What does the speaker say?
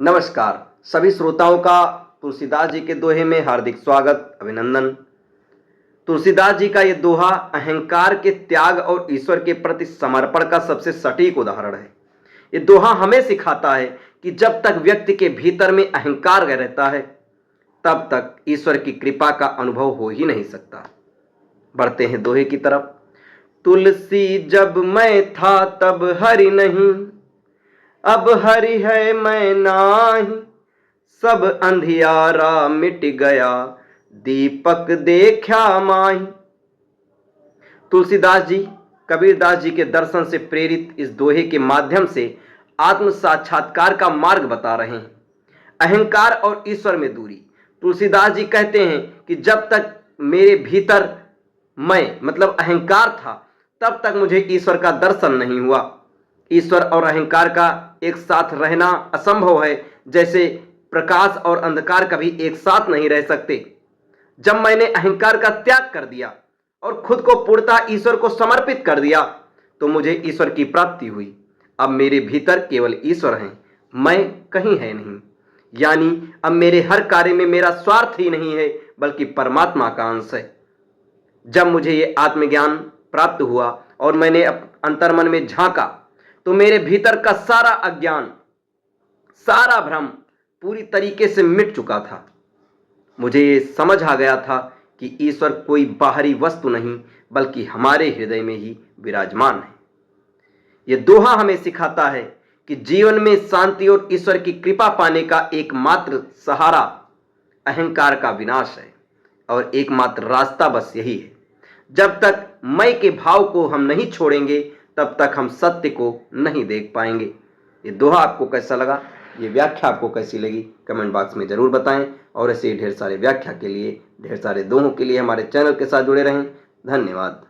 नमस्कार सभी श्रोताओं का तुलसीदास जी के दोहे में हार्दिक स्वागत अभिनंदन। तुलसीदास जी का ये दोहा अहंकार के त्याग और ईश्वर के प्रति समर्पण का सबसे सटीक उदाहरण है। ये दोहा हमें सिखाता है कि जब तक व्यक्ति के भीतर में अहंकार रहता है तब तक ईश्वर की कृपा का अनुभव हो ही नहीं सकता। बढ़ते हैं दोहे की तरफ। तुलसी जब मैं था तब हरि नहीं, अब हरि है मैं नाही, सब अंधियारा मिट गया, दीपक देखा माही। तुलसीदास जी कबीरदास जी के दर्शन से प्रेरित इस दोहे के माध्यम से आत्म साक्षात्कार का मार्ग बता रहे हैं। अहंकार और ईश्वर में दूरी। तुलसीदास जी कहते हैं कि जब तक मेरे भीतर मैं मतलब अहंकार था तब तक मुझे ईश्वर का दर्शन नहीं हुआ। ईश्वर और अहंकार का एक साथ रहना असंभव है, जैसे प्रकाश और अंधकार कभी एक साथ नहीं रह सकते। जब मैंने अहंकार का त्याग कर दिया और खुद को पूर्णतः ईश्वर को समर्पित कर दिया तो मुझे ईश्वर की प्राप्ति हुई। अब मेरे भीतर केवल ईश्वर हैं, मैं कहीं है नहीं। यानी अब मेरे हर कार्य में मेरा स्वार्थ ही नहीं है बल्कि परमात्मा का अंश है। जब मुझे ये आत्मज्ञान प्राप्त हुआ और मैंने अंतर्मन में झांका तो मेरे भीतर का सारा अज्ञान, सारा भ्रम पूरी तरीके से मिट चुका था। मुझे ये समझ आ गया था कि ईश्वर कोई बाहरी वस्तु नहीं बल्कि हमारे हृदय में ही विराजमान है। ये दोहा हमें सिखाता है कि जीवन में शांति और ईश्वर की कृपा पाने का एकमात्र सहारा अहंकार का विनाश है और एकमात्र रास्ता बस यही है। जब तक मैं के भाव को हम नहीं छोड़ेंगे तब तक हम सत्य को नहीं देख पाएंगे। ये दोहा आपको कैसा लगा, ये व्याख्या आपको कैसी लगी, कमेंट बॉक्स में जरूर बताएं और ऐसे ढेर सारे व्याख्या के लिए, ढेर सारे दोहों के लिए हमारे चैनल के साथ जुड़े रहें। धन्यवाद।